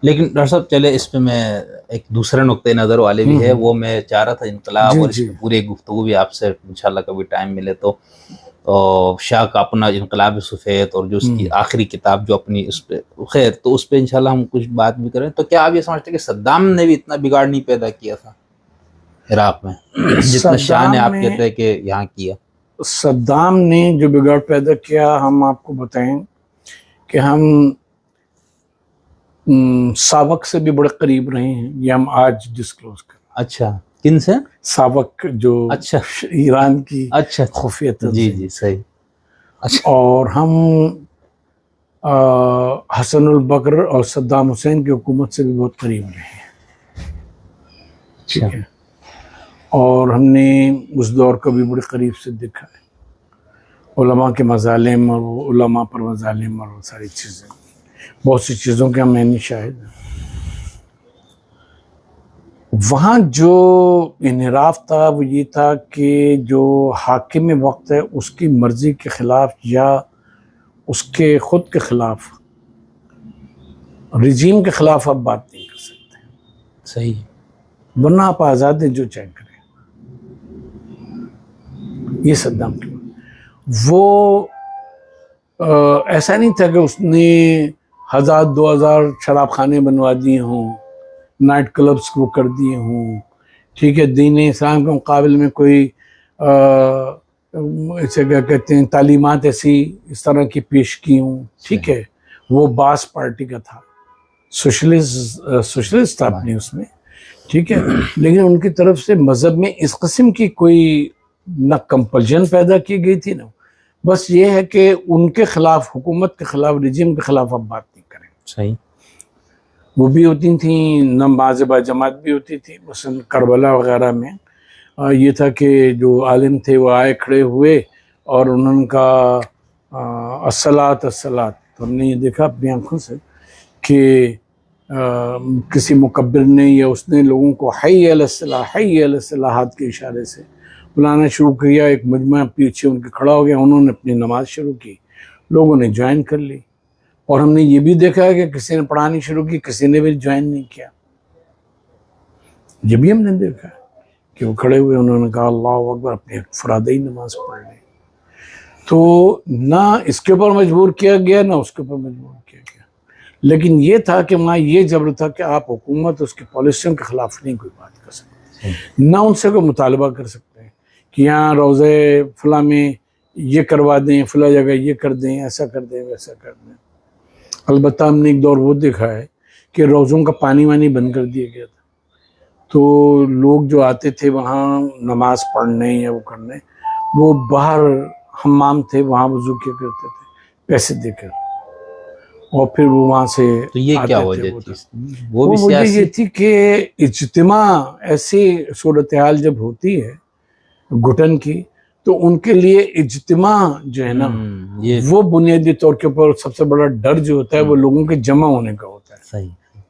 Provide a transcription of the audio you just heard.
लेकिन डॉक्टर साहब चले इस पे मैं एक दूसरे नुक्ते नज़र वाले भी है, वो मैं चाह रहा था इनकलाब और इस पे पूरी गुफ्तगू भी आपसे इंशाल्लाह कभी टाइम मिले तो शाह का अपना इनकलाब सफ़ेद और जो उसकी आखिरी किताब जो अपनी उस पे खैर तो उस पे इंशाल्लाह हम कुछ बात भी करें। तो क्या आप ये समझते हैं कि सद्दाम ने भी इतना बिगाड़ नहीं पैदा किया था इराक में जितना शाह ने आप कहते हैं कि यहाँ किया? सद्दाम ने जो बिगाड़ पैदा किया, हम आपको बताएं कि हम सावक से भी बड़े करीब रहे हैं, ये हम आज डिस्क्लोज कर। अच्छा, किन से? सावक जो अच्छा ईरान की अच्छा खुफिया जी जी सही। अच्छा, और हम हसन अल बकर और सद्दाम हुसैन की हुकूमत से भी बहुत करीब रहे हैं, ठीक है। और हमने उस दौर को भी बड़े करीब से देखा है, उलमा के मज़ालिम और उलमा पर मज़ालिम और सारी चीज़ें, बहुत सी चीज़ों के मैंने शाहिद हैं। वहाँ जो इन्हिराफ था वो ये था कि जो हाकिम वक्त है उसकी मर्ज़ी के ख़िलाफ़ या उसके ख़ुद के ख़िलाफ़, रिजीम के ख़िलाफ़ आप बात नहीं कर सकते। सही, वरना आप आज़ाद हैं, जो चाहे करें। ये सद्दाम की वो ऐसा नहीं था कि उसने 1000-2000 शराब खाने बनवा दिए हों, नाइट क्लब्स को कर दिए हों, ठीक है। दीन इस्लाम के मुकाबले में कोई इसे क्या कहते हैं तालीमात ऐसी इस तरह की पेश की हूँ, ठीक है। वो बास पार्टी का था, सोशलिस्ट था अपने उसमें, ठीक है। लेकिन उनकी तरफ से मज़हब में इस किस्म की कोई ना कंपल्शन पैदा की गई थी ना, बस ये है कि उनके खिलाफ, हुकूमत के खिलाफ, रिजिम के खिलाफ आप बात नहीं करें। सही। वो भी होती थी, नमाज़ बाजमात भी होती थी, मसलन करबला वगैरह में ये था कि जो आलिम थे वो आए, खड़े हुए और उन्होंने कहा अस्सलात अस्सलात। तो हमने ये देखा अपनी आंखों से कि किसी मुकब्बिर ने या उसने लोगों को हय्य अल सलाह हाथ के इशारे से बुलाना शुरू किया। एक मजमा पीछे उनके खड़ा हो गया, उन्होंने अपनी नमाज शुरू की, लोगों ने ज्वाइन कर ली। और हमने ये भी देखा है कि किसी ने पढ़ानी शुरू की, किसी ने भी ज्वाइन नहीं किया। ये भी हमने देखा कि वो खड़े हुए, उन्होंने कहा अल्लाहु अकबर, अपनी फरादी नमाज पढ़ ली। तो ना इसके ऊपर मजबूर किया गया, ना उसके ऊपर मजबूर किया गया, लेकिन ये था कि वहाँ ये जबर था कि आप हुकूमत उसकी पॉलिसियों के खिलाफ नहीं कोई बात कर सकते, ना उनसे कोई मुतालबा कर सकते हैं कि यहाँ रोज़े फला में ये करवा दें, फला जगह ये कर दें, ऐसा कर दें, वैसा कर दें। अलबत्ता हमने एक दौर वो देखा है कि रोज़ों का पानी वानी बंद कर दिया गया था, तो लोग जो आते थे वहाँ नमाज पढ़ने या वो करने, वो बाहर हम्माम थे, वहाँ वज़ू किया करते थे पैसे देकर, और फिर वो वहाँ से। तो ये क्या वजह थी? वो वजह ये थी कि इज्तिमा, ऐसी सूरत हाल जब होती है घुटन की, तो उनके लिए इज्तिमा जो है ना, वो बुनियादी तौर के ऊपर सबसे बड़ा डर जो होता है वो लोगों के जमा होने का होता है। सही।